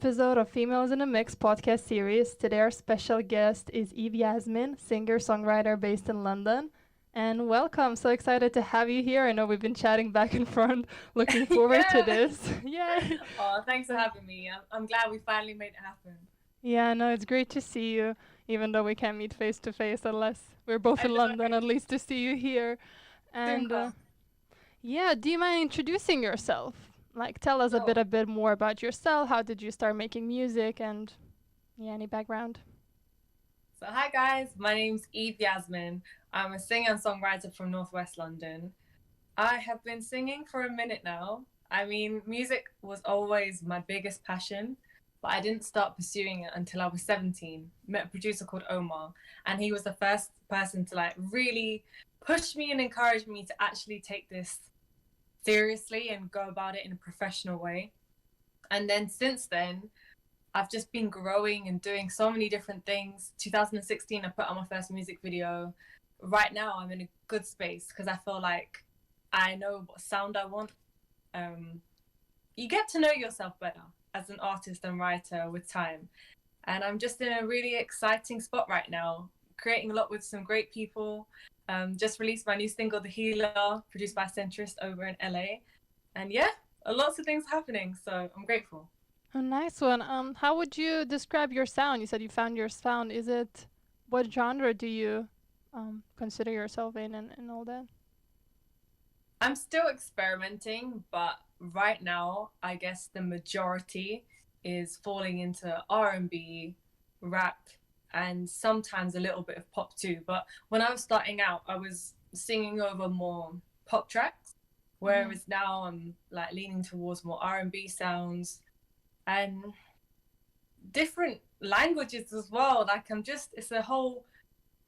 episode of Females in a Mix podcast series. Today, our special guest is Yasmin, singer songwriter based in London. And welcome. So excited to have you here. I know we've been chatting back and front. Looking forward to Yeah. this. Yay. Oh, thanks for having me. I'm glad we finally made it happen. Yeah, no, it's great to see you, even though we can't meet face to face unless we're both I in London, know. at least to see you here. Soon And come. yeah, do you mind introducing yourself? Like, tell us Sure. a bit more about yourself. How did you start making music and yeah, any background? So, hi guys. My name's Yasmin. I'm a singer and songwriter from Northwest London. I have been singing for a minute now. I mean, music was always my biggest passion, but I didn't start pursuing it until I was 17. Met a producer called Omar, and he was the first person to like really push me and encourage me to actually take this seriously and go about it in a professional way. And then since then, I've just been growing and doing so many different things. 2016, I put out my first music video. Right now, I'm in a good space because I feel like I know what sound I want. Um, you get to know yourself better as an artist and writer with time. And I'm just in a really exciting spot right now, creating a lot with some great people. Just released my new single, The Healer, produced by Centrist over in LA. And yeah, lots of things happening. So I'm grateful. A nice one. How would you describe your sound? You said you found your sound. Is it what genre do you consider yourself in and all that? I'm still experimenting, but right now, I guess the majority is falling into R&B, rap, and sometimes a little bit of pop too. But when I was starting out, I was singing over more pop tracks, Mm-hmm. whereas now I'm like leaning towards more R&B sounds and different languages as well. Like it's a whole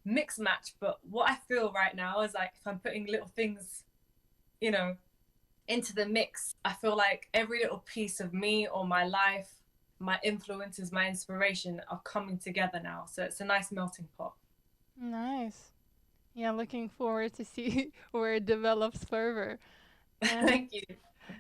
mix match. But what I feel right now is like if I'm putting little things, you know, into the mix, I feel like every little piece of me or my life, my influences, my inspiration are coming together now. So it's a nice melting pot. Nice. Yeah, looking forward to see where it develops further. And Thank you.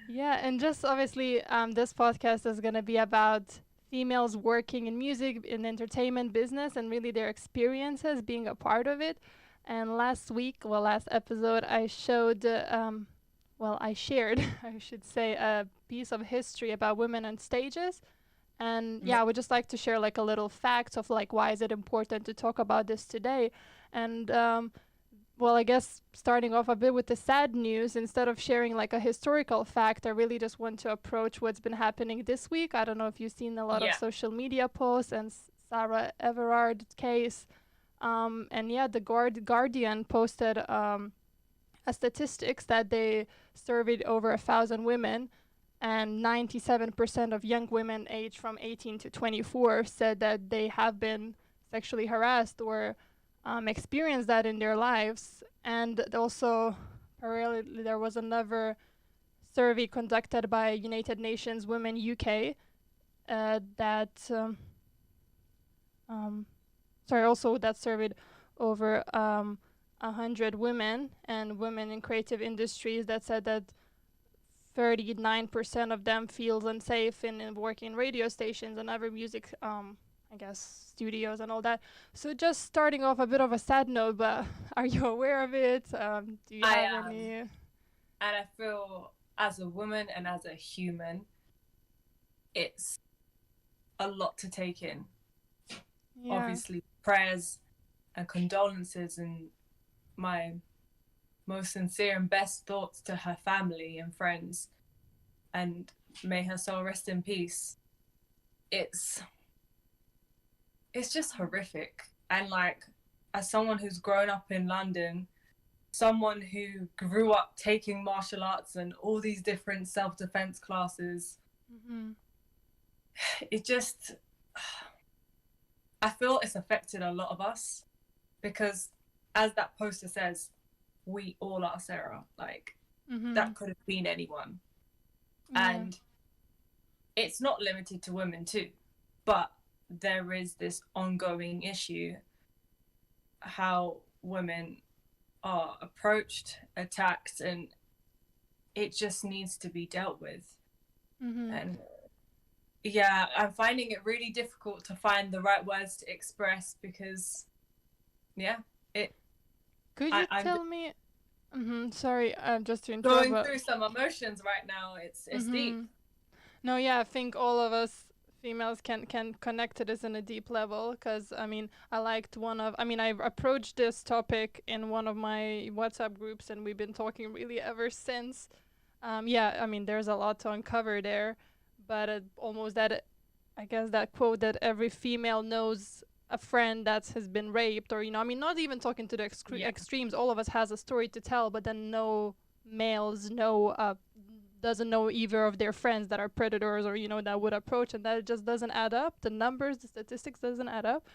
yeah, and just obviously, this podcast is gonna be about females working in music, in entertainment business, and really their experiences being a part of it. And last episode, I showed, I shared, I should say, a piece of history about women on stages. And yeah, I would just like to share like a little fact of like why is it important to talk about this today. And I guess starting off a bit with the sad news, instead of sharing like a historical fact, I really just want to approach what's been happening this week. I don't know if you've seen a lot of Yeah. social media posts and Sarah Everard case. And yeah, the Guardian posted a statistics that they surveyed over 1,000 women, and 97% of young women aged from 18 to 24 said that they have been sexually harassed or experienced that in their lives. And also, parallelly, there was another survey conducted by United Nations Women UK that, um, also that surveyed over 100 women and women in creative industries that said that 39% of them feels unsafe in working radio stations and other music, I guess, studios and all that. So just starting off a bit of a sad note, but are you aware of it? Do you I have am. any? And I feel as a woman and as a human, it's a lot to take in. Yeah. Obviously, prayers and condolences and my most sincere and best thoughts to her family and friends. And may her soul rest in peace. It's it's just horrific. And like as someone who's grown up in London, someone who grew up taking martial arts and all these different self-defense classes, Mm-hmm. it just I feel it's affected a lot of us because as that poster says, we all are Sarah. Like Mm-hmm. that could have been anyone. Yeah. And it's not limited to women too, but there is this ongoing issue how women are approached, attacked, and it just needs to be dealt with. Mm-hmm. And yeah, I'm finding it really difficult to find the right words to express because, yeah, it. Could you I'm tell me? Sorry, just to interrupt, going but through some emotions right now. It's deep. no, yeah, I think all of us females can connect to this in a deep level. Because I mean, I approached this topic in one of my WhatsApp groups, and we've been talking really ever since. Yeah, I mean, there's a lot to uncover there, but almost that, I guess that quote that every female knows a friend that has been raped, or I mean, not even talking to the Yeah, extremes. All of us has a story to tell, but then no males know doesn't know either of their friends that are predators, or that would approach, and that just doesn't add up. The numbers, the statistics doesn't add up.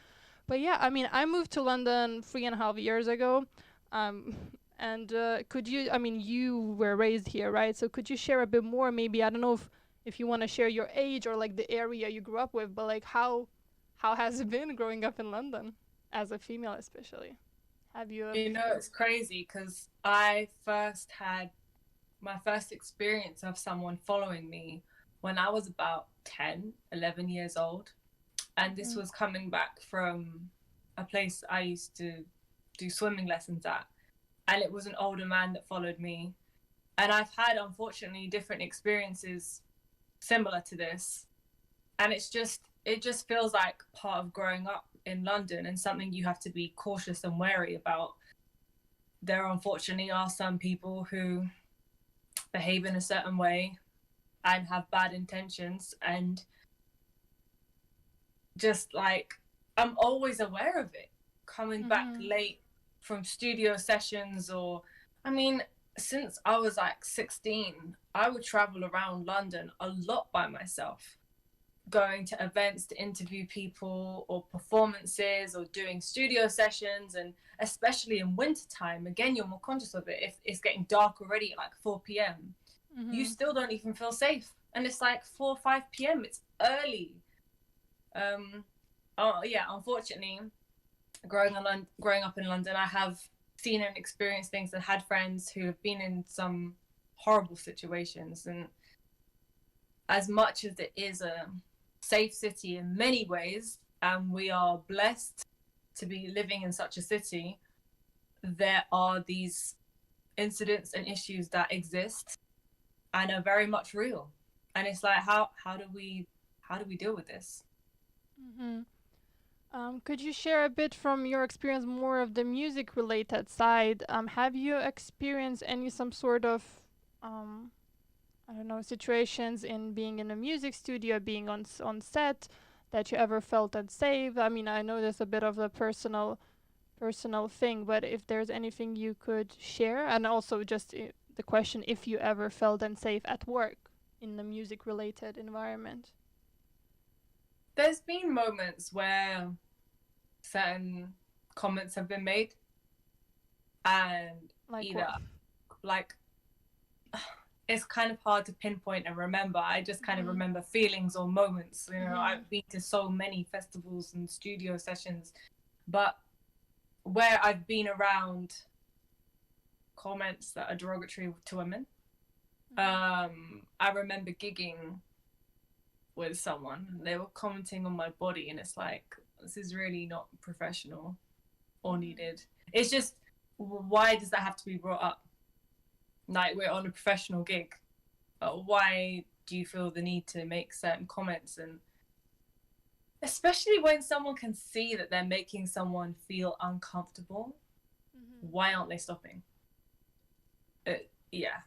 But yeah, I mean, I moved to London 3.5 years ago. Um, and could you, I mean, you were raised here, right? So could you share a bit more? Maybe, I don't know if you want to share your age or like the area you grew up with, but like how has it been growing up in London as a female, especially? Have you? it's crazy because I first had my first experience of someone following me when I was about 10, 11 years old. And this Mhm. was coming back from a place I used to do swimming lessons at. And it was an older man that followed me. And I've had, unfortunately, different experiences similar to this. And it just feels like part of growing up in London and something you have to be cautious and wary about. There unfortunately are some people who behave in a certain way and have bad intentions, and just like I'm always aware of it coming back Mhm. late from studio sessions. Or I mean, since I was like 16, I would travel around London a lot by myself, going to events to interview people or performances or doing studio sessions. And especially in wintertime, again, you're more conscious of it. If it's getting dark already at like 4 p.m., you Mhm. still don't even feel safe. And it's like 4 or 5 p.m., it's early. Um, oh yeah, unfortunately, growing up in London, I have seen and experienced things and had friends who have been in some horrible situations. And as much as it is a safe city in many ways, and we are blessed to be living in such a city, there are these incidents and issues that exist and are very much real. And it's like, how do we deal with this? Mhm. Could you share a bit from your experience, more of the music related side? Have you experienced any some sort of um, I don't know, situations in being in a music studio, being on set, that you ever felt unsafe? I mean, I know there's a bit of a personal thing, but if there's anything you could share, and also just the question, if you ever felt unsafe at work in the music related environment. There's been moments where certain comments have been made, and Like either what? like it's kind of hard to pinpoint and remember. I just kind of Mhm. remember feelings or moments. Mhm. I've been to so many festivals and studio sessions, but where I've been around comments that are derogatory to women. Mhm. I remember gigging with someone, and they were commenting on my body, and it's like, this is really not professional or Mhm. needed. It's just, why does that have to be brought up? Like, we're on a professional gig. Why do you feel the need to make certain comments? And especially when someone can see that they're making someone feel uncomfortable, Mhm. why aren't they stopping? Yeah,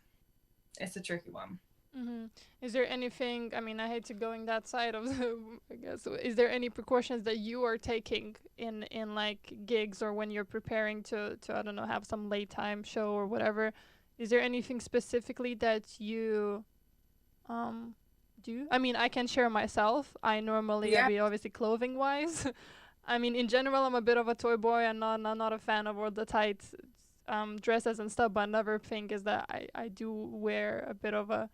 it's a tricky one. Mm-hmm. Is there anything? I mean, I hate to going that side of the. I guess. Is there any precautions that you are taking in like gigs, or when you're preparing to I don't know, have some late time show or whatever? Is there anything specifically that you um do? I mean, I can share myself. I normally, I Yeah, mean, obviously clothing wise. I mean, in general, I'm a bit of a toy boy, and not a fan of all the tight dresses and stuff. But another thing is that I do wear a bit of a,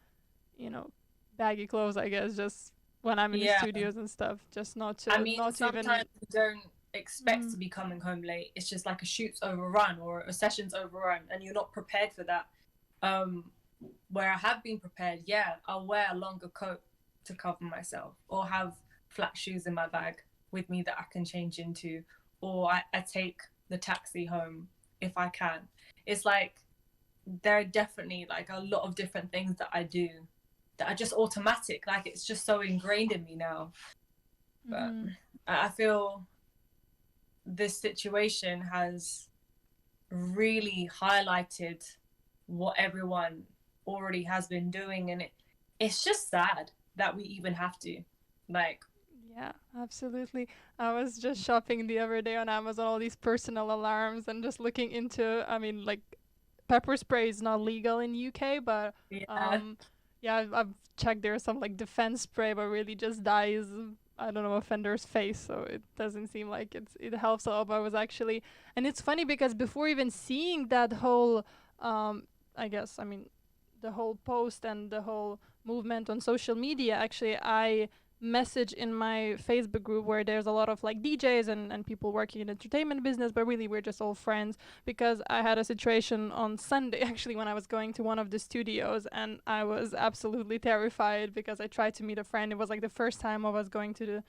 you know, baggy clothes, I guess, just when I'm in the yeah. studios and stuff, just I mean, not to sometimes even. you don't expect Mm, to be coming home late. It's just like a shoot's overrun or a session's overrun, and you're not prepared for that. Um, where I have been prepared, yeah, I'll wear a longer coat to cover myself, or have flat shoes in my bag with me that I can change into, or I take the taxi home if I can. It's like there are definitely like a lot of different things that I do that are just automatic. Like it's just so ingrained in me now. But I feel this situation has really highlighted what everyone already has been doing, and it's just sad that we even have to, like. Yeah, absolutely. I was just shopping the other day on Amazon, all these personal alarms, and just looking into, I mean, like, pepper spray is not legal in UK, but Yeah. um, yeah, I've checked there's some like defense spray, but really just dyes, I don't know, offender's face, so it doesn't seem like it helps at all. But I was actually, and it's funny because before even seeing that whole, I guess, I mean, the whole post and the whole movement on social media, actually, I message in my Facebook group where there's a lot of like DJs and people working in entertainment business, but really we're just all friends, because I had a situation on Sunday actually when I was going to one of the studios, and I was absolutely terrified because I tried to meet a friend. It was like the first time I was going to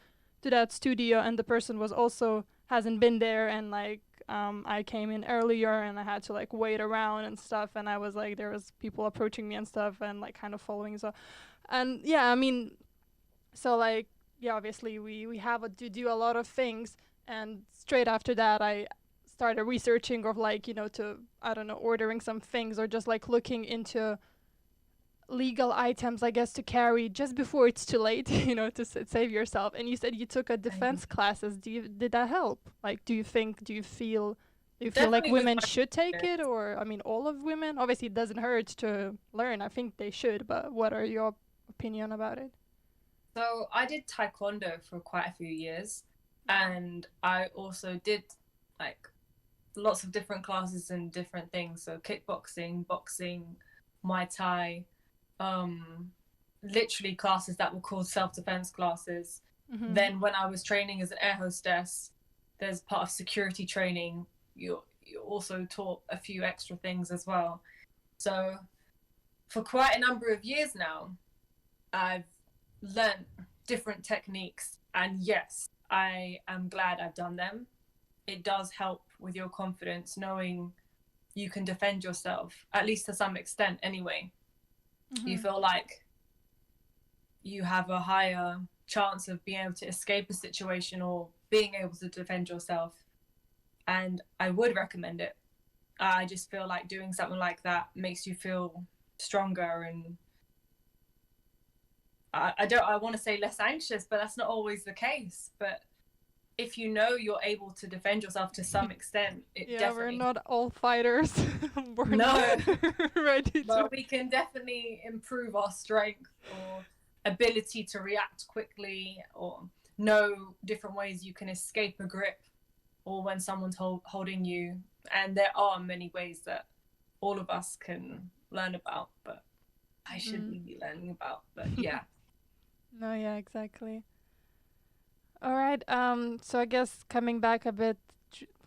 that studio, and the person was also hasn't been there, and like I came in earlier and I had to like wait around and stuff, and I was like there was people approaching me and stuff and like kind of following. So and yeah, I mean, so like yeah, obviously we have to do a lot of things, and straight after that I started researching of like, you know, to, I don't know, ordering some things or just like looking into legal items, I guess, to carry just before it's too late, you know, to save yourself. And you said you took a defense classes. Did that help? Like, do you feel like Definitely with women my should take confidence. it, or I mean, all of women? Obviously, it doesn't hurt to learn. I think they should, but what are your opinion about it? So I did Taekwondo for quite a few years, and I also did like lots of different classes and different things. So kickboxing, boxing, Muay Thai, um, literally classes that were called self-defense classes. Mm-hmm. Then when I was training as an air hostess, there's part of security training. You also taught a few extra things as well. So for quite a number of years now, I've learned different techniques, and yes, I am glad I've done them. It does help with your confidence knowing you can defend yourself, at least to some extent anyway. You Mm-hmm. feel like you have a higher chance of being able to escape a situation or being able to defend yourself. And I would recommend it. I just feel like doing something like that makes you feel stronger, and I want to say less anxious, but that's not always the case. But if you know you're able to defend yourself to some extent, it Yeah, we're definitely. not all fighters born No, ready to. but we can definitely improve our strength or ability to react quickly, or know different ways you can escape a grip, or when someone's holding you. And there are many ways that all of us can learn about, but I Mm. shouldn't be learning about. But yeah. No, yeah, exactly. All right. So I guess coming back a bit,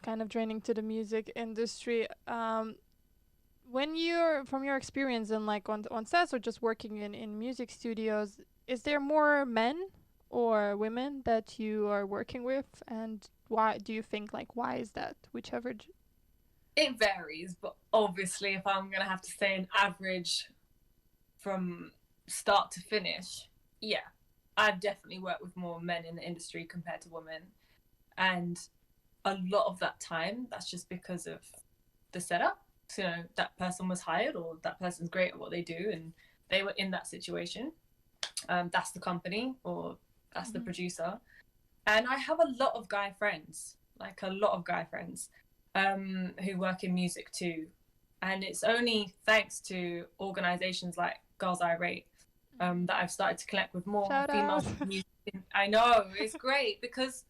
kind of draining to the music industry. When you're from your experience in like on sets or just working in music studios, is there more men or women that you are working with, and why do you think, like, why is that? Whichever. It varies, but obviously, if I'm going to have to say an average from start to finish, yeah, I've definitely worked with more men in the industry compared to women. And a lot of that time, that's just because of the setup. So, you know, that person was hired, or that person's great at what they do, and they were in that situation. That's the company, or that's the Mm-hmm. producer. And I have a lot of guy friends, like a lot of guy friends, who work in music too. And it's only thanks to organizations like Girls I Rate, that I've started to connect with more Shout out. female music. I know, it's great because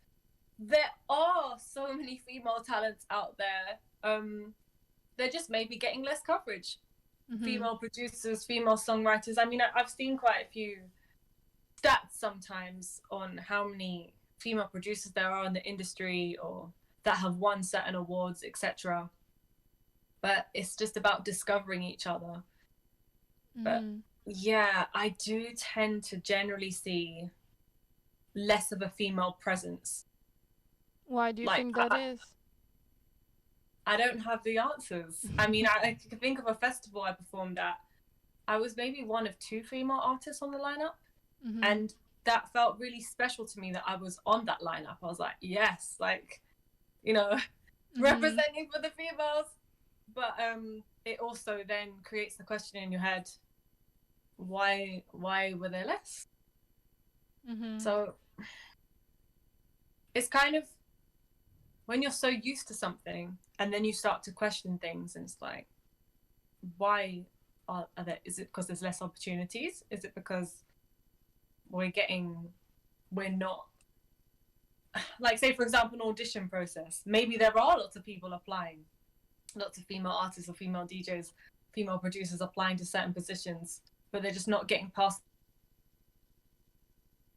there are so many female talents out there. They're just maybe getting less coverage. Mm-hmm. Female producers, female songwriters. I mean, I've seen quite a few stats sometimes on how many female producers there are in the industry, or that have won certain awards, etc. But it's just about discovering each other. But Mm-hmm. Yeah, I do tend to generally see less of a female presence. Why do you Like, think that is? I don't have the answers. I mean, I can think of a festival I performed at. I was maybe one of two female artists on the lineup. Mm-hmm. And that felt really special to me that I was on that lineup. I was like, yes, like, you know, Mm-hmm. representing for the females. But it also then creates the question in your head, why were there less? Mm-hmm. So it's kind of when you're so used to something and then you start to question things and it's like, why are there, is it because there's less opportunities? Is it because we're getting, we're not, like, say for example, an audition process, maybe there are lots of people applying, lots of female artists or female DJs, female producers applying to certain positions, but they're just not getting past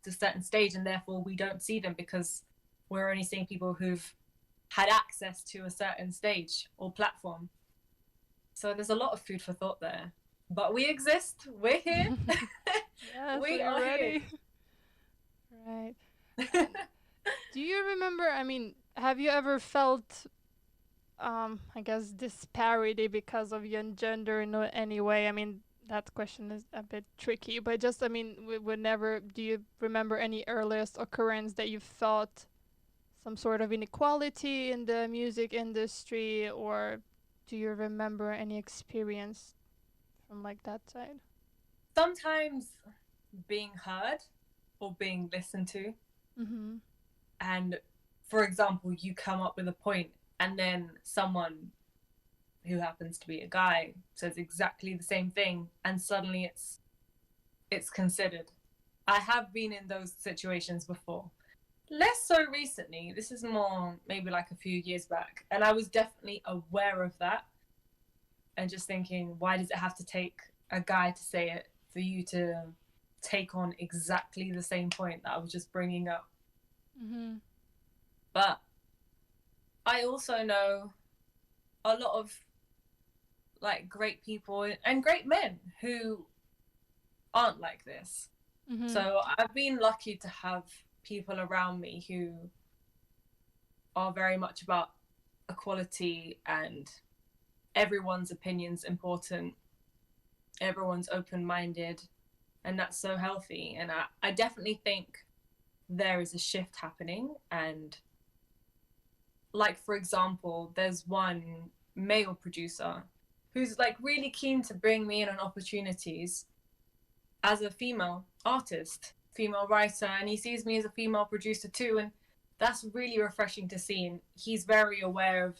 a certain stage, and therefore we don't see them because we're only seeing people who've had access to a certain stage or platform. So there's a lot of food for thought there. But we exist, we're here, Yes, we we're are here. ready. Right. And do you remember, I mean, have you ever felt, I guess, disparity because of your gender in any way? I mean, that question is a bit tricky, but just, I mean, we would never, do you remember any earliest occurrence that you thought some sort of inequality in the music industry, or do you remember any experience from like that side? Sometimes being heard or being listened to, Mm-hmm. and for example, you come up with a point and then someone who happens to be a guy says exactly the same thing and suddenly it's considered. I have been in those situations before. Less so recently. This is more maybe like a few years back. And I was definitely aware of that and just thinking, why does it have to take a guy to say it for you to take on exactly the same point that I was just bringing up? Mm-hmm. But I also know a lot of like great people and great men who aren't like this. Mm-hmm. So I've been lucky to have people around me who are very much about equality and everyone's opinion's important, everyone's open minded, and that's so healthy. And I definitely think there is a shift happening. And, like, for example, there's one male producer who's like really keen to bring me in on opportunities as a female artist, female writer, and he sees me as a female producer too. And that's really refreshing to see. And he's very aware of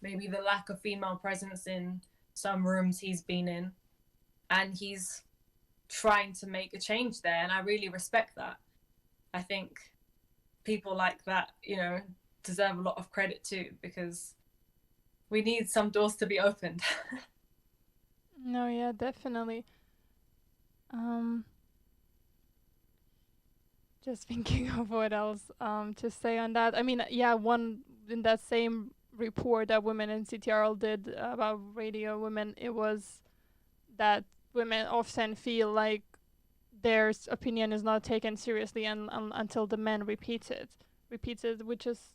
maybe the lack of female presence in some rooms he's been in. And he's trying to make a change there. And I really respect that. I think people like that, you know, deserve a lot of credit too, because we need some doors to be opened. No, yeah, definitely. Um, just thinking of what else to say on that. I mean, yeah, one in that same report that Women in CTRL did about radio women, it was that women often feel like their opinion is not taken seriously until the men repeats it, which is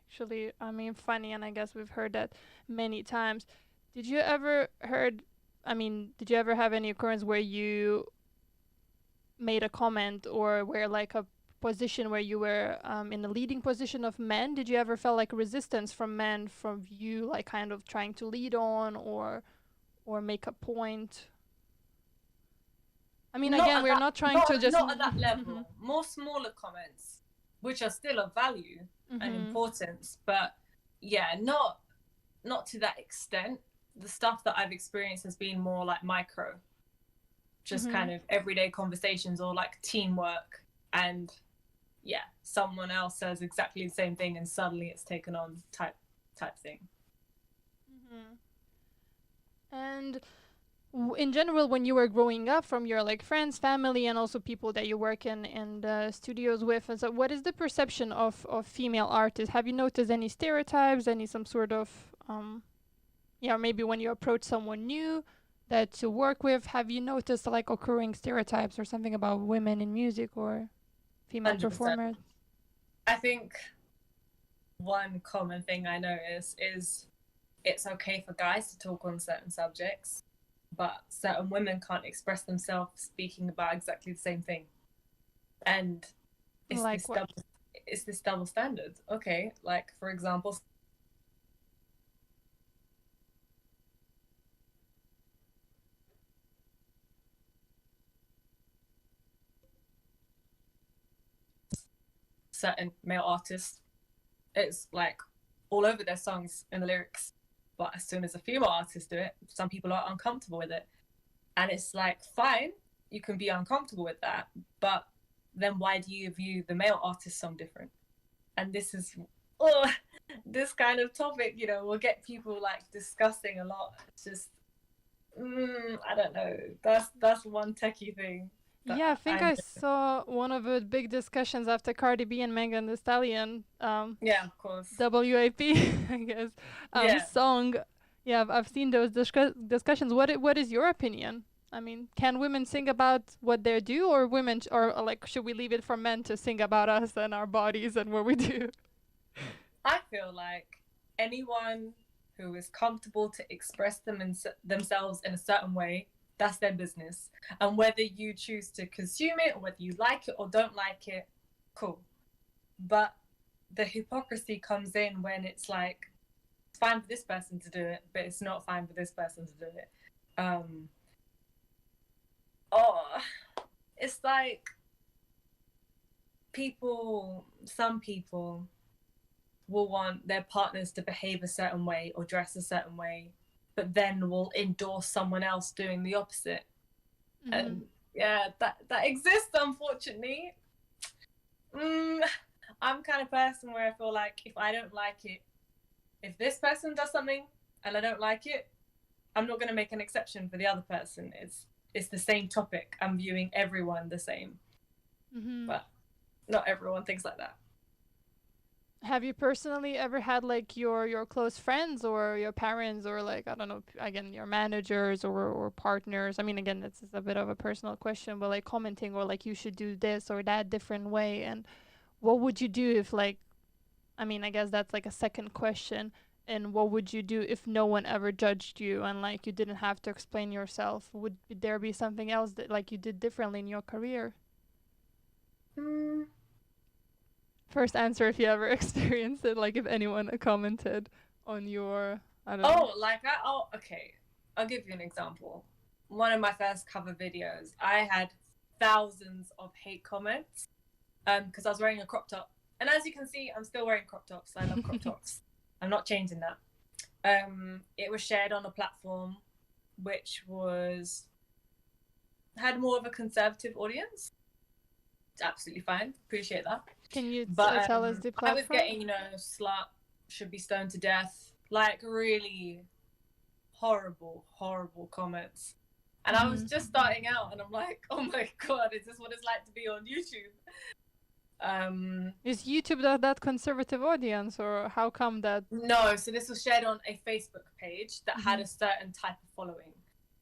actually, I mean, funny, and I guess we've heard that many times. Did you ever heard? I mean, did you ever have any occurrence where you made a comment or where like a position where you were in a leading position of men? Did you ever feel like resistance from men from you, like kind of trying to lead on or make a point? I mean, not again, at we're that not trying to just. not at that level. More smaller comments, which are still of value and Mhm. importance, but yeah, not to that extent. The stuff that I've experienced has been more like micro, just kind Mhm. of everyday conversations or like teamwork. And yeah, someone else says exactly the same thing and suddenly it's taken on type thing. Mhm. And in general, when you were growing up, from your like friends, family, and also people that you work in the studios with, and so what is the perception of female artists? Have you noticed any stereotypes, any some sort of yeah, maybe when you approach someone new that you work with, have you noticed like occurring stereotypes or something about women in music or female 100%. performers? I think one common thing I notice is it's okay for guys to talk on certain subjects, but certain women can't express themselves speaking about exactly the same thing. And it's Like what? this double standard. Okay, like for example, certain male artists, it's like all over their songs in the lyrics. But as soon as a female artist do it, some people are uncomfortable with it. And it's like, fine, you can be uncomfortable with that, but then why do you view the male artist song different? And this is, oh, this kind of topic, will get people like discussing a lot. It's just, I don't know. That's one techie thing Yeah, I that think I saw one of the big discussions after Cardi B and Megan Thee Stallion, yeah, of course. WAP, I guess, Yeah. song. Yeah, I've seen those discussions. What is your opinion? I mean, can women sing about what they do, or women, or like, should we leave it for men to sing about us and our bodies and what we do? I feel like anyone who is comfortable to express themselves in a certain way, that's their business. And whether you choose to consume it, or whether you like it or don't like it, cool. But the hypocrisy comes in when it's like, it's fine for this person to do it, but it's not fine for this person to do it. It's like some people will want their partners to behave a certain way or dress a certain way, but then will endorse someone else doing the opposite. Mm-hmm. And yeah, that exists, unfortunately. I'm kind of person where I feel like if I don't like it, if this person does something and I don't like it, I'm not going to make an exception for the other person. It's the same topic. I'm viewing everyone the same. Mm-hmm. But not everyone thinks like that. Have you personally ever had like your close friends or your parents or like, I don't know, again, your managers or partners? I mean, again, this is a bit of a personal question, but like commenting or like you should do this or that different way. And what would you do if like, I mean, I guess that's like a second question. And what would you do if no one ever judged you and like you didn't have to explain yourself? Would there be something else that like you did differently in your career? First answer if you ever experienced it, like if anyone commented on your, I don't know. Okay. I'll give you an example. One of my first cover videos, I had thousands of hate comments because I was wearing a crop top. And as you can see, I'm still wearing crop tops. I love crop tops. I'm not changing that. It was shared on a platform which had more of a conservative audience. It's absolutely fine. Appreciate that. Can you tell us the platform? I was getting, slut, should be stoned to death, like really horrible, horrible comments. And I was just starting out and I'm like, oh my God, is this what it's like to be on YouTube? Is YouTube that conservative audience or how come that? No, so this was shared on a Facebook page that had a certain type of following.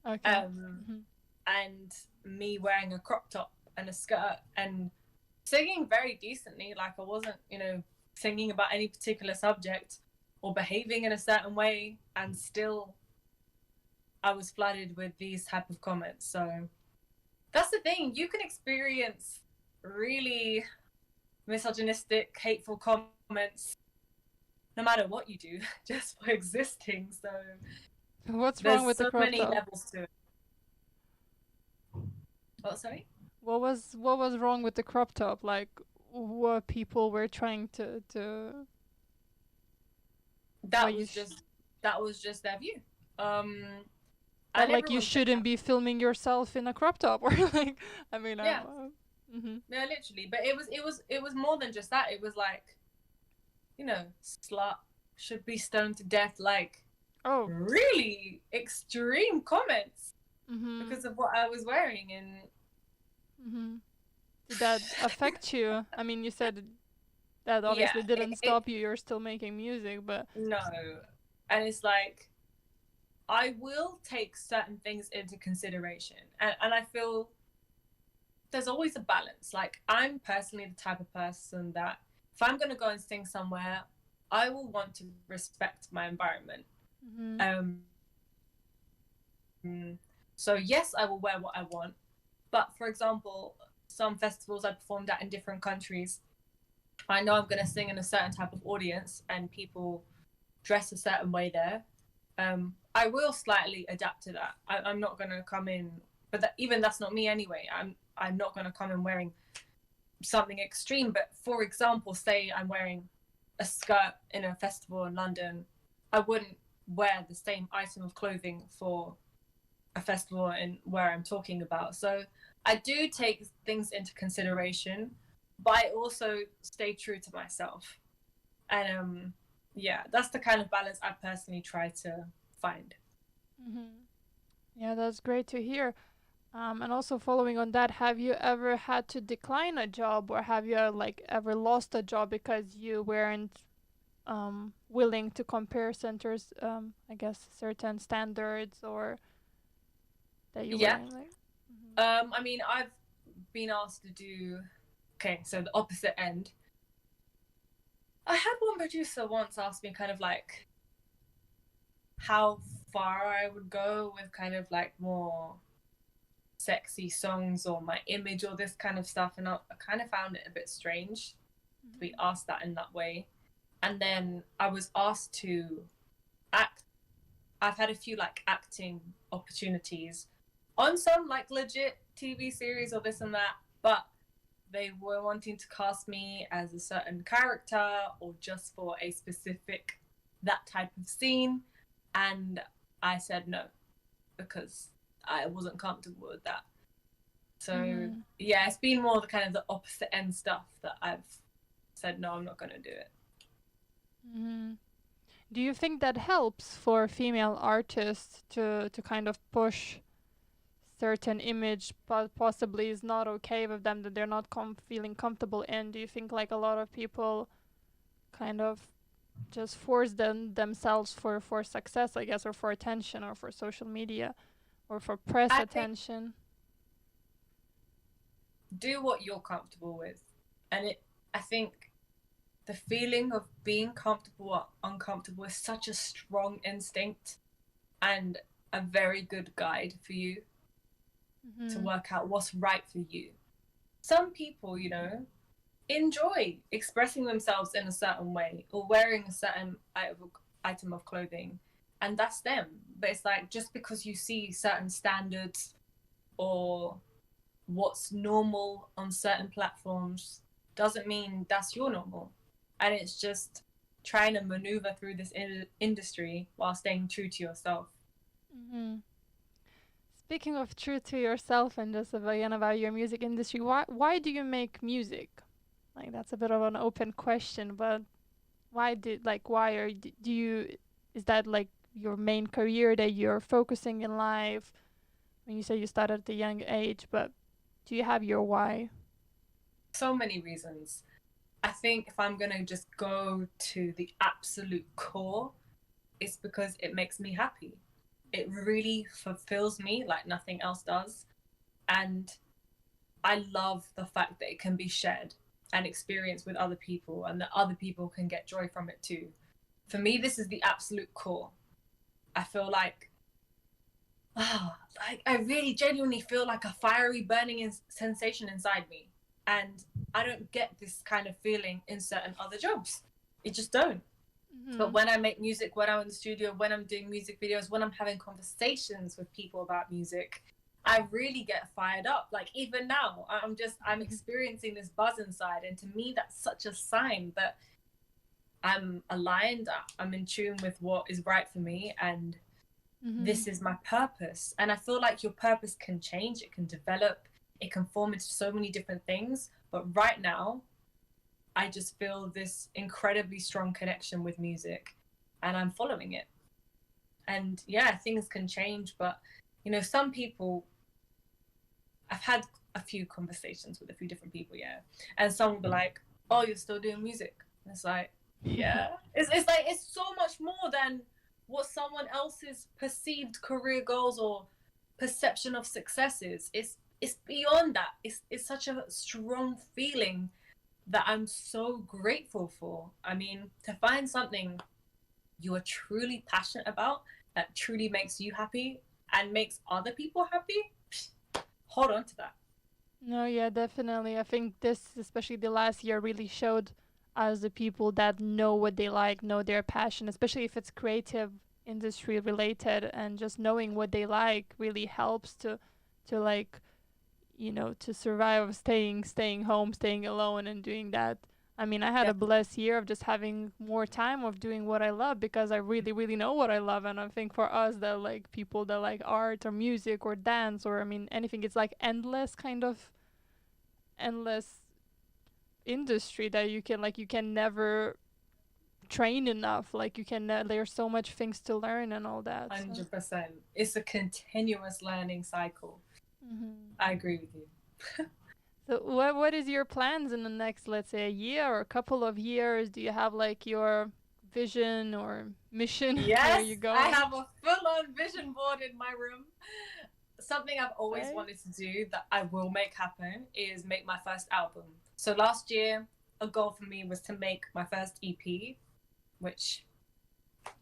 Okay. And me wearing a crop top and a skirt and singing very decently, like I wasn't, singing about any particular subject or behaving in a certain way, and still I was flooded with these type of comments. So that's the thing, you can experience really misogynistic, hateful comments no matter what you do, just for existing. So what's wrong with the crop top? There's so many levels to it. What, sorry? What was wrong with the crop top? Like, what people were trying to that was just their view. But like you shouldn't be filming yourself in a crop top or like, I mean, yeah. Yeah, literally. But it was more than just that. It was like, slut, should be stoned to death, like really extreme comments because of what I was wearing. And did that affect you? I mean, you said that obviously didn't stop you. You're still making music, but no. And it's like, I will take certain things into consideration. And I feel there's always a balance. Like, I'm personally the type of person that if I'm going to go and sing somewhere, I will want to respect my environment. Mm-hmm. So yes, I will wear what I want. But for example, some festivals I performed at in different countries, I know I'm going to sing in a certain type of audience and people dress a certain way there. I will slightly adapt to that. I'm not going to come in, but even that's not me anyway. I'm not going to come in wearing something extreme. But for example, say I'm wearing a skirt in a festival in London, I wouldn't wear the same item of clothing for a festival in where I'm talking about. So I do take things into consideration, but I also stay true to myself. And yeah, that's the kind of balance I personally try to find. Mm-hmm. Yeah, that's great to hear. And also following on that, have you ever had to decline a job, or have you like ever lost a job because you weren't willing to compare centers, I guess certain standards, or that you Yeah. weren't like? I mean, I've been asked to do, okay, so the opposite end. I had one producer once ask me kind of like how far I would go with kind of like more sexy songs or my image or this kind of stuff. And I kind of found it a bit strange to be asked that in that way. And then I was asked to act. I've had a few like acting opportunities on some like legit TV series or this and that, but they were wanting to cast me as a certain character or just for a specific that type of scene, and I said no because I wasn't comfortable with that. So yeah, it's been more the kind of the opposite end stuff that I've said no, I'm not going to do it. Mm-hmm. Do you think that helps for female artists to kind of push certain image, but possibly is not okay with them, that they're not feeling comfortable in? Do you think like a lot of people kind of just force themselves for success, I guess, or for attention, or for social media, or for press I think attention? do what you're comfortable with, and I think the feeling of being comfortable or uncomfortable is such a strong instinct and a very good guide for you to work out what's right for you. Some people, enjoy expressing themselves in a certain way or wearing a certain item of clothing, and that's them. But it's like, just because you see certain standards or what's normal on certain platforms doesn't mean that's your normal. And it's just trying to maneuver through this industry while staying true to yourself. Mm-hmm. Speaking of true to yourself, and just again about your music industry, why do you make music? Like, that's a bit of an open question, but why do you, is that like your main career that you're focusing in life? When you say you started at a young age, but do you have your why? So many reasons. I think if I'm going to just go to the absolute core, it's because it makes me happy. It really fulfills me like nothing else does. And I love the fact that it can be shared and experienced with other people, and that other people can get joy from it too. For me, this is the absolute core. I feel like, I really genuinely feel like a fiery burning sensation inside me. And I don't get this kind of feeling in certain other jobs. It just don't. But when I make music, when I'm in the studio, when I'm doing music videos, when I'm having conversations with people about music, I really get fired up. Like, even now, I'm experiencing this buzz inside. And to me, that's such a sign that I'm aligned, I'm in tune with what is right for me, and this is my purpose. And I feel like your purpose can change, it can develop, it can form into so many different things. But right now, I just feel this incredibly strong connection with music, and I'm following it. And yeah, things can change, but some people, I've had a few conversations with a few different people, yeah, and some will be like, "Oh, you're still doing music?" And it's like, yeah, it's like it's so much more than what someone else's perceived career goals or perception of success is. It's beyond that. It's such a strong feeling that I'm so grateful for. I mean, to find something you are truly passionate about that truly makes you happy and makes other people happy, hold on to that. No, yeah, definitely. I think this, especially the last year, really showed us the people that know what they like, know their passion, especially if it's creative industry related, and just knowing what they like really helps to like, to survive staying home, staying alone and doing that. I mean, I had a blessed year of just having more time of doing what I love because I really, really know what I love. And I think for us that like people that like art or music or dance or I mean anything, it's like endless industry that you can never train enough. Like there's so much things to learn and all that. So. 100%. It's a continuous learning cycle. Mm-hmm. I agree with you. So what is your plans in the next, let's say, a year or a couple of years? Do you have like your vision or mission where Yes, you I going? have a full-on vision board in my room. Something I've always Okay. wanted to do that I will make happen is make my first album. So last year, a goal for me was to make my first EP, which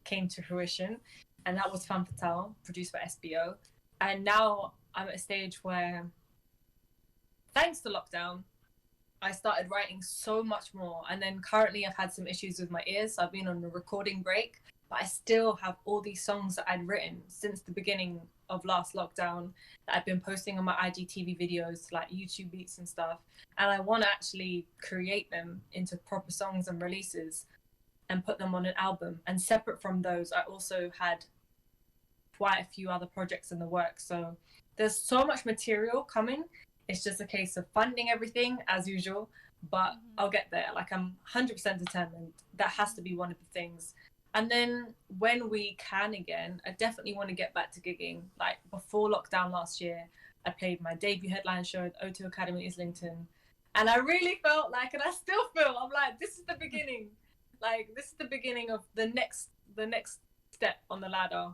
came to fruition, and that was Femme Fatale, produced by SBO. And now I'm at a stage where, thanks to lockdown, I started writing so much more. And then currently I've had some issues with my ears. So I've been on a recording break, but I still have all these songs that I'd written since the beginning of last lockdown that I've been posting on my IGTV videos, like YouTube beats and stuff. And I want to actually create them into proper songs and releases and put them on an album. And separate from those, I also had quite a few other projects in the works. So there's so much material coming. It's just a case of funding everything as usual, but I'll get there. Like I'm 100% determined. That has to be one of the things. And then when we can again, I definitely want to get back to gigging. Like before lockdown last year, I played my debut headline show at O2 Academy Islington. And I really felt like, and I still feel, I'm like, this is the beginning. Like this is the beginning of the next step on the ladder.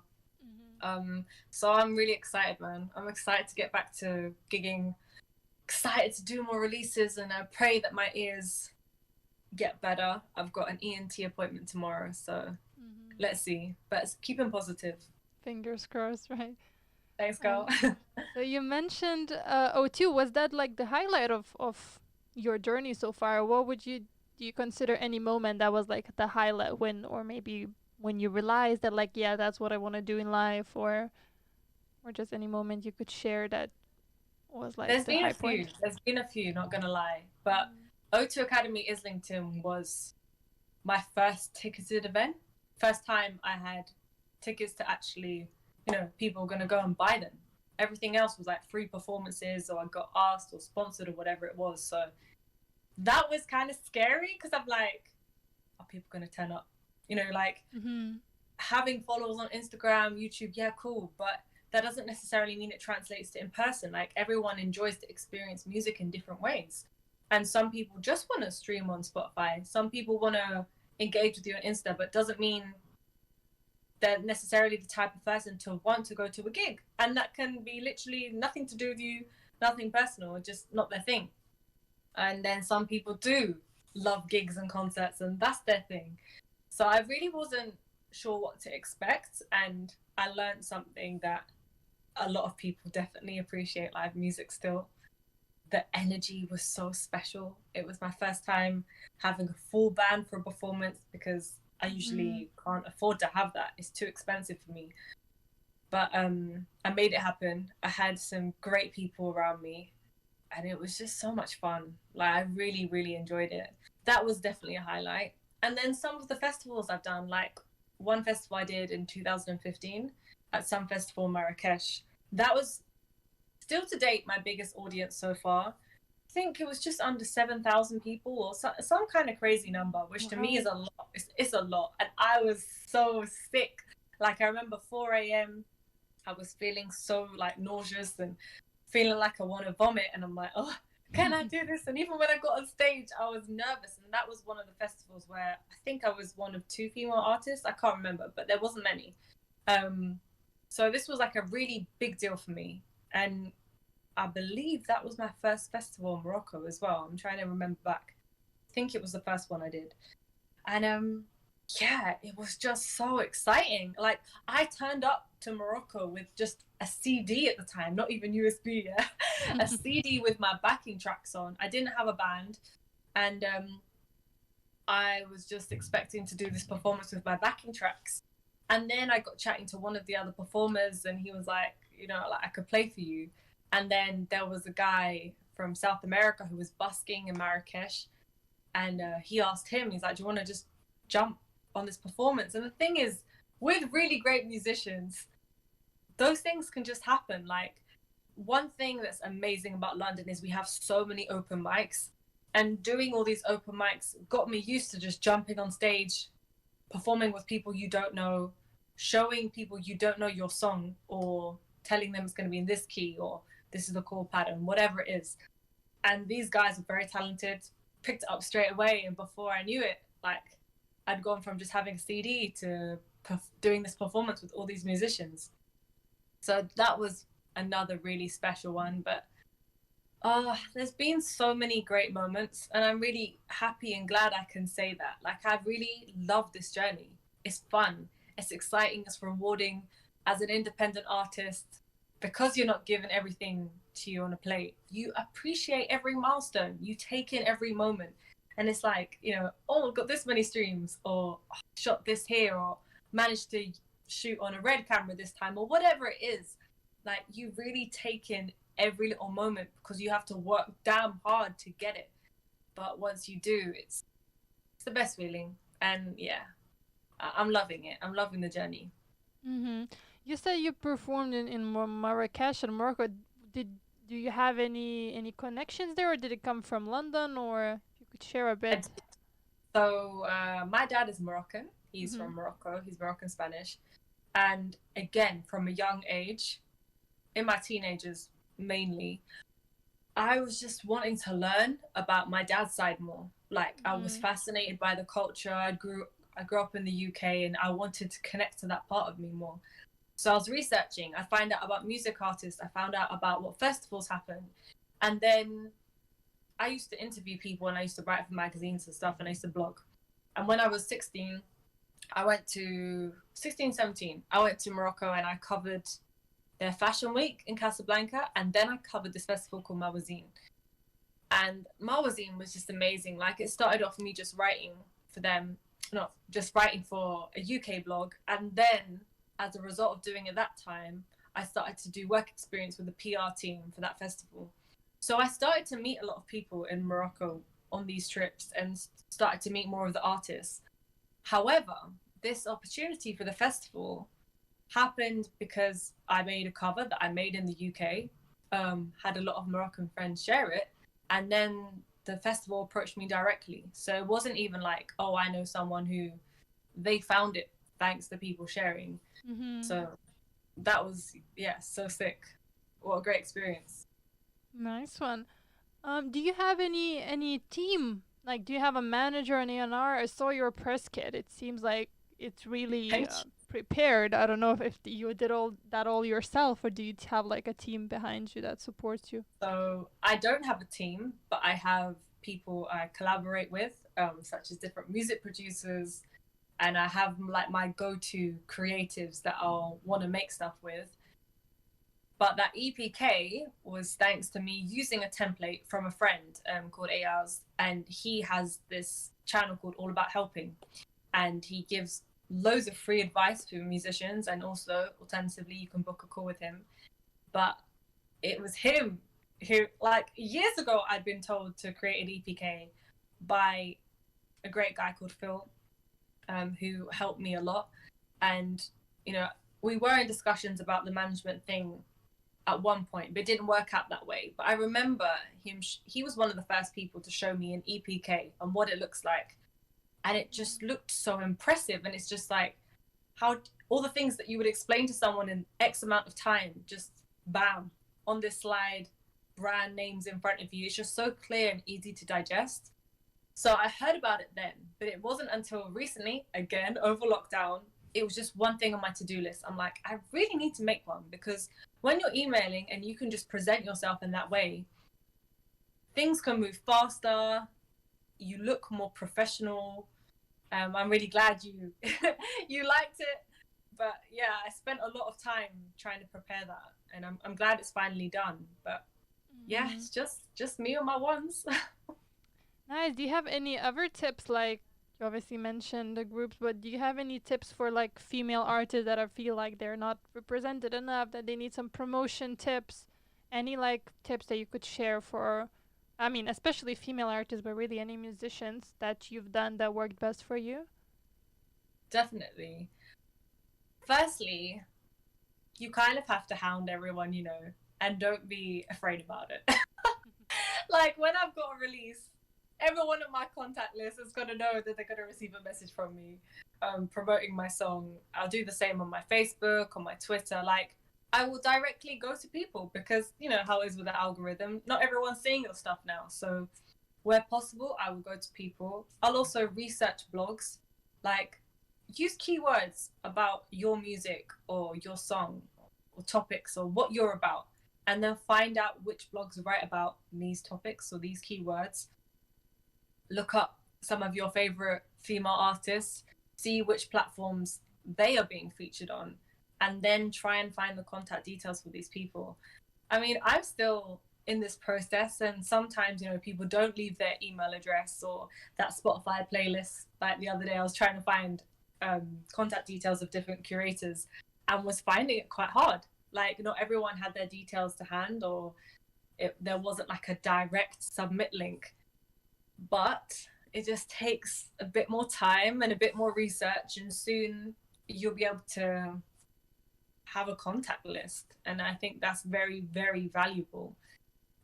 So I'm really excited, man. I'm excited to get back to gigging, excited to do more releases, and I pray that my ears get better. I've got an ENT appointment tomorrow, so let's see. But keeping positive. Fingers crossed, right? Thanks, girl. So you mentioned O2. Was that like the highlight of your journey so far? What would do you consider any moment that was like the highlight when, or maybe when you realized that like, yeah, that's what I want to do in life, or just any moment you could share that was like There's the been a high few. point? There's been a few, not gonna lie. But O2 Academy Islington was my first ticketed event. First time I had tickets to actually, people were gonna go and buy them. Everything else was like free performances, or I got asked or sponsored or whatever it was. So that was kind of scary because I'm like, are people gonna turn up? Having followers on Instagram, YouTube, yeah, cool, but that doesn't necessarily mean it translates to in person. Like everyone enjoys to experience music in different ways. And some people just want to stream on Spotify. Some people want to engage with you on Insta, but doesn't mean they're necessarily the type of person to want to go to a gig. And that can be literally nothing to do with you, nothing personal, just not their thing. And then some people do love gigs and concerts, and that's their thing. So I really wasn't sure what to expect, and I learned something that a lot of people definitely appreciate live music still. The energy was so special. It was my first time having a full band for a performance because I usually can't afford to have that. It's too expensive for me. But I made it happen. I had some great people around me, and it was just so much fun. Like I really, really enjoyed it. That was definitely a highlight. And then some of the festivals I've done, like one festival I did in 2015 at some festival in Marrakesh. That was still to date my biggest audience so far. I think it was just under 7,000 people or some kind of crazy number, which to me is a lot. It's a lot. And I was so sick. Like I remember 4 a.m. I was feeling so like nauseous and feeling like I want to vomit. And I'm like, oh, can I do this? And even when I got on stage, I was nervous. And that was one of the festivals where I think I was one of 2 female artists. I can't remember, but there wasn't many. So this was like a really big deal for me. And I believe that was my first festival in Morocco as well. I'm trying to remember back. I think it was the first one I did. And yeah, it was just so exciting. Like, I turned up to Morocco with just a CD at the time, not even USB, yeah. A CD with my backing tracks on. I didn't have a band, and I was just expecting to do this performance with my backing tracks. And then I got chatting to one of the other performers, and he was like, you know, like, I could play for you. And then there was a guy from South America who was busking in Marrakesh, and he asked him, he's like, do you want to just jump on this performance? And the thing is, with really great musicians, those things can just happen. Like, one thing that's amazing about London is we have so many open mics, and doing all these open mics got me used to just jumping on stage, performing with people you don't know, showing people you don't know your song, or telling them it's going to be in this key, or this is the chord pattern, whatever it is. And these guys are very talented, picked it up straight away. And before I knew it, like, I'd gone from just having a CD to doing this performance with all these musicians. So that was another really special one. But there's been so many great moments, and I'm really happy and glad I can say that. Like, I really love this journey. It's fun, it's exciting, it's rewarding as an independent artist. Because you're not given everything to you on a plate, you appreciate every milestone, you take in every moment. And it's like, you know, oh, I've got this many streams, or oh, shot this here, or managed to shoot on a red camera this time, or whatever it is. Like, you really take in every little moment because you have to work damn hard to get it. But once you do, it's the best feeling. And yeah, I'm loving it. I'm loving the journey. Mm-hmm. You said you performed in Marrakesh and Morocco. Did do you have any connections there, or did it come from London, or if you could share a bit? So my dad is Moroccan. He's Mm-hmm. from Morocco. He's Moroccan Spanish. And again, from a young age, in my teenagers mainly, I was just wanting to learn about my dad's side more. Like, I was Mm-hmm. fascinated by the culture. I grew up in the UK, and I wanted to connect to that part of me more. So I was researching. I found out about music artists. I found out about what festivals happen. And then I used to interview people, and I used to write for magazines and stuff, and I used to blog. And when I was 16, I went to 16, 17, I went to Morocco, and I covered their fashion week in Casablanca. And then I covered this festival called Mawazine. And Mawazine was just amazing. Like, it started off me just writing for them, not just writing for a UK blog. And then, as a result of doing it that time, I started to do work experience with the PR team for that festival. So I started to meet a lot of people in Morocco on these trips, and started to meet more of the artists. However, this opportunity for the festival happened because I made a cover that I made in the UK, had a lot of Moroccan friends share it, and then the festival approached me directly. So it wasn't even like, oh, I know someone who, they found it thanks to people sharing. Mm-hmm. So that was, yeah, so sick. What a great experience. Nice one. Do you have any team? Like, do you have a manager, an A&R? I saw your press kit. It seems like it's really Thank you. prepared. I don't know if you did all that all yourself, or do you have like a team behind you that supports you? So I don't have a team, but I have people I collaborate with, such as different music producers, and I have like my go-to creatives that I'll want to make stuff with. But that EPK was thanks to me using a template from a friend, called Ayaz, and he has this channel called All About Helping, and he gives loads of free advice to musicians, and also alternatively you can book a call with him. But it was him who, like, years ago, I'd been told to create an EPK by a great guy called Phil, who helped me a lot. And, you know, we were in discussions about the management thing at one point, but it didn't work out that way. But I remember him, he was one of the first people to show me an EPK and what it looks like. And it just looked so impressive. And it's just like, how all the things that you would explain to someone in X amount of time, just bam, on this slide, brand names in front of you. It's just so clear and easy to digest. So I heard about it then, but it wasn't until recently, again, over lockdown, it was just one thing on my to-do list. I'm like, I really need to make one, because when you're emailing and you can just present yourself in that way, things can move faster, you look more professional. I'm really glad you you liked it. But yeah, I spent a lot of time trying to prepare that, and I'm glad it's finally done. But yeah, it's just me and my ones. Nice. Do you have any other tips? Like, you obviously mentioned the groups, but do you have any tips for like female artists that I feel like they're not represented enough, that they need some promotion tips? Any like tips that you could share for, I mean, especially female artists, but really any musicians that you've done that worked best for you? Definitely. Firstly, you kind of have to hound everyone, and don't be afraid about it. Like when I've got a release, everyone on my contact list is going to know that they're going to receive a message from me promoting my song. I'll do the same on my Facebook, on my Twitter. Like, I will directly go to people, because you know how it is with the algorithm. Not everyone's seeing your stuff now. So where possible, I will go to people. I'll also research blogs. Like, use keywords about your music or your song or topics or what you're about, and then find out which blogs write about these topics or these keywords. Look up some of your favorite female artists, see which platforms they are being featured on, and then try and find the contact details for these people. I mean, I'm still in this process, and sometimes, people don't leave their email address or that Spotify playlist. Like the other day, I was trying to find contact details of different curators and was finding it quite hard. Like, not everyone had their details to hand, or there wasn't like a direct submit link. But it just takes a bit more time and a bit more research, and soon you'll be able to have a contact list. And I think that's very, very valuable.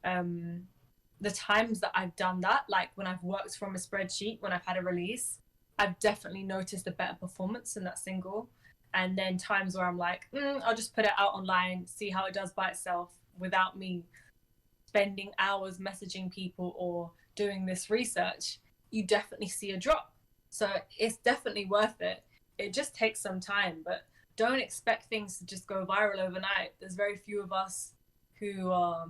The times that I've done that, like when I've worked from a spreadsheet, when I've had a release, I've definitely noticed a better performance in that single. And then times where I'm like, I'll just put it out online, see how it does by itself without me spending hours messaging people or doing this research, you definitely see a drop. So it's definitely worth it. It just takes some time, but don't expect things to just go viral overnight. There's very few of us who are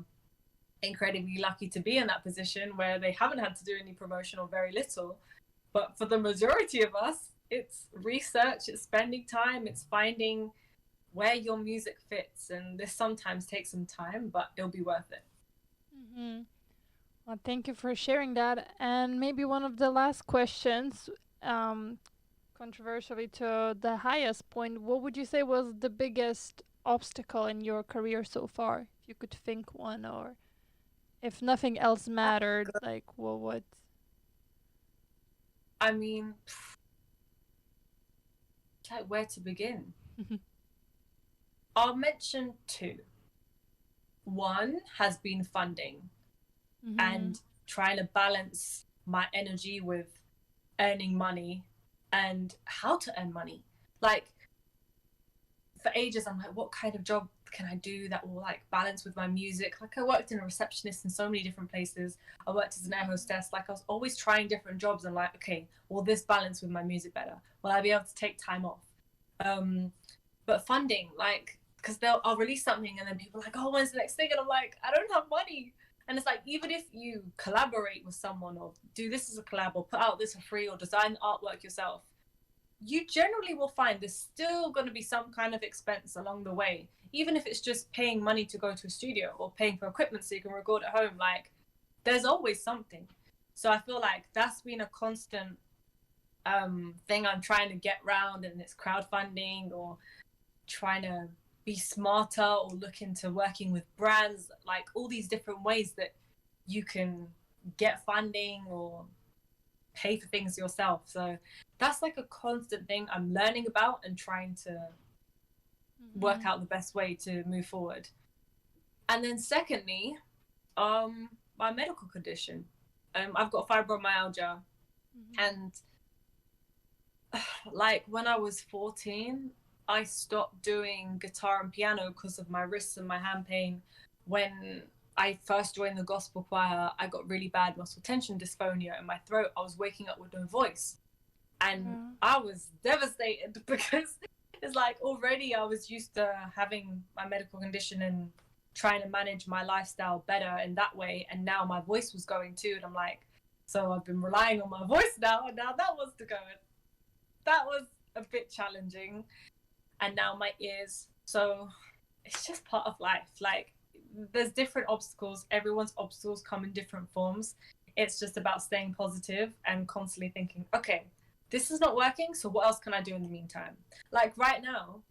incredibly lucky to be in that position where they haven't had to do any promotion or very little. But for the majority of us, it's research, it's spending time, it's finding where your music fits. And this sometimes takes some time, but it'll be worth it. Mm-hmm. Well, thank you for sharing that. And maybe one of the last questions, um, controversially to the highest point, what would you say was the biggest obstacle in your career so far? If you could think one, or if nothing else mattered, like what would? I mean, like where to begin? I'll mention two. One has been funding and trying to balance my energy with earning money and how to earn money. Like, for ages, I'm like, what kind of job can I do that will like balance with my music? Like, I worked in a receptionist in so many different places. I worked as an air hostess. Like, I was always trying different jobs and like, okay, will this balance with my music better? Will I be able to take time off? But funding, like, because I'll release something and then people are like, oh, when's the next thing? And I'm like, I don't have money. And it's like, even if you collaborate with someone or do this as a collab or put out this for free or design artwork yourself, you generally will find there's still going to be some kind of expense along the way, even if it's just paying money to go to a studio or paying for equipment so you can record at home. Like, there's always something. So I feel like that's been a constant thing I'm trying to get around, and it's crowdfunding or trying to be smarter or look into working with brands, like all these different ways that you can get funding or pay for things yourself. So that's like a constant thing I'm learning about and trying to work out the best way to move forward. And then secondly, my medical condition. I've got fibromyalgia, and like when I was 14, I stopped doing guitar and piano because of my wrists and my hand pain when I first joined the gospel choir, I got really bad muscle tension dysphonia in my throat. I was waking up with no voice. And Yeah. I was devastated because it's like already I was used to having my medical condition and trying to manage my lifestyle better in that way. And now my voice was going too. And I'm like, so I've been relying on my voice now. And now that was to go. That was a bit challenging. And now my ears. So it's just part of life. Like, there's different obstacles. Everyone's obstacles come in different forms. It's just about staying positive and constantly thinking, okay, this is not working, so what else can I do in the meantime? Like right now,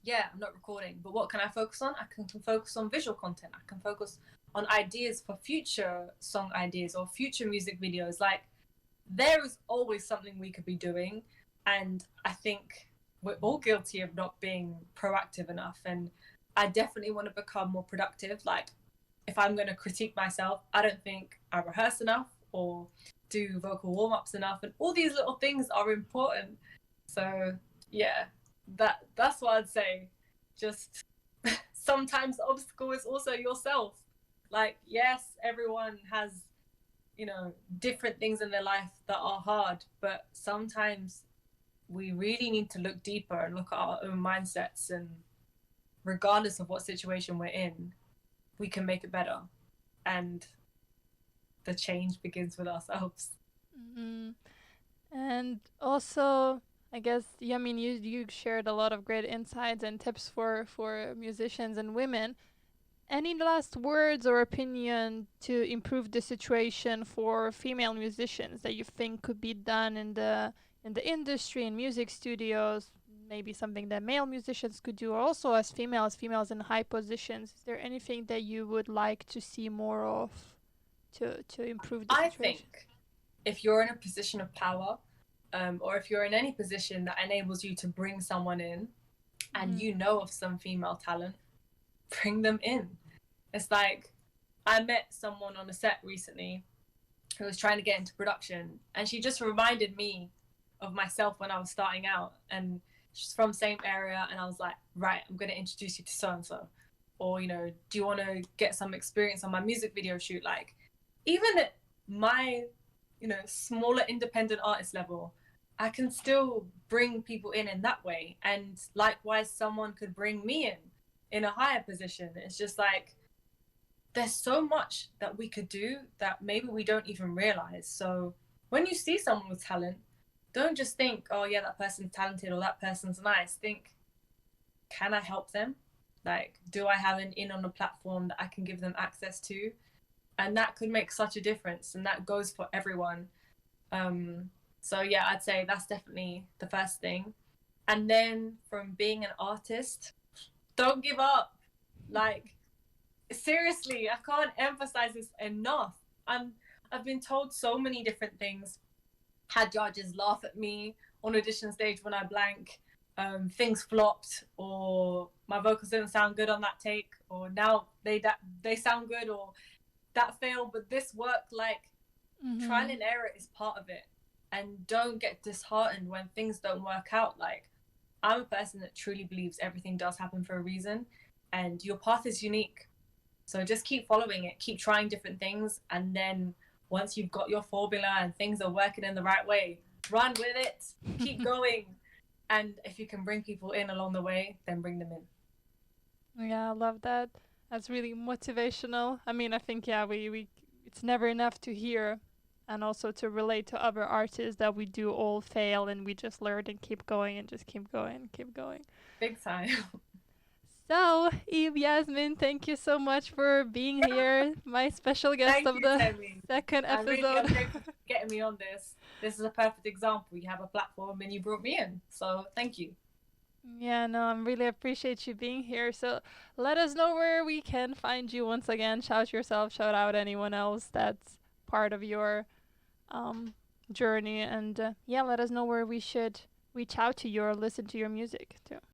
yeah, I'm not recording, but what can I focus on? I can focus on visual content. I can focus on ideas for future song ideas or future music videos. Like, there is always something we could be doing. And I think we're all guilty of not being proactive enough. And I definitely want to become more productive. Like, if I'm going to critique myself, I don't think I rehearse enough or do vocal warm-ups enough, and all these little things are important. So yeah, that's what I'd say. Just sometimes the obstacle is also yourself. Like, yes, everyone has, different things in their life that are hard, but sometimes we really need to look deeper and look at our own mindsets, and regardless of what situation we're in, we can make it better. And the change begins with ourselves. Hmm. And also, I guess, yeah, I mean, you shared a lot of great insights and tips for musicians and women. Any last words or opinion to improve the situation for female musicians that you think could be done in the industry, in music studios? Maybe something that male musicians could do, or also as females in high positions. Is there anything that you would like to see more of to improve the I situation? think if you're in a position of power, or if you're in any position that enables you to bring someone in and Mm-hmm. you know of some female talent, bring them in. It's like, I met someone on a set recently who was trying to get into production, and she just reminded me of myself when I was starting out. And she's from the same area, and I was like, right, I'm going to introduce you to so and so. Or, do you want to get some experience on my music video shoot? Like, even at my, smaller independent artist level, I can still bring people in that way. And likewise, someone could bring me in a higher position. It's just like, there's so much that we could do that maybe we don't even realize. So when you see someone with talent, don't just think, oh yeah, that person's talented or that person's nice. Think, can I help them? Like, do I have an in on a platform that I can give them access to? And that could make such a difference, and that goes for everyone. So yeah, I'd say that's definitely the first thing. And then from being an artist, don't give up. Like, seriously, I can't emphasize this enough. I've been told so many different things. Had judges laugh at me on audition stage when I blank. Things flopped, or my vocals didn't sound good on that take, or now they sound good, or that failed, but this worked. Like, trial Mm-hmm. and error is part of it, and don't get disheartened when things don't work out. Like, I'm a person that truly believes everything does happen for a reason, and your path is unique. So just keep following it, keep trying different things, and then once you've got your formula and things are working in the right way, run with it, keep going. And if you can bring people in along the way, then bring them in. Yeah, I love that. That's really motivational. I mean, I think, yeah, we it's never enough to hear and also to relate to other artists that we do all fail and we just learn and keep going and just keep going and keep going. Big time. So, Eve, Yasmin, thank you so much for being here, my special guest Thank of you, the Temi. second I really episode. am grateful for getting me on this. This is a perfect example. You have a platform and you brought me in. So thank you. Yeah, no, I really appreciate you being here. So let us know where we can find you once again. Shout yourself, shout out anyone else that's part of your um, journey. And yeah, let us know where we should reach out to you or listen to your music too.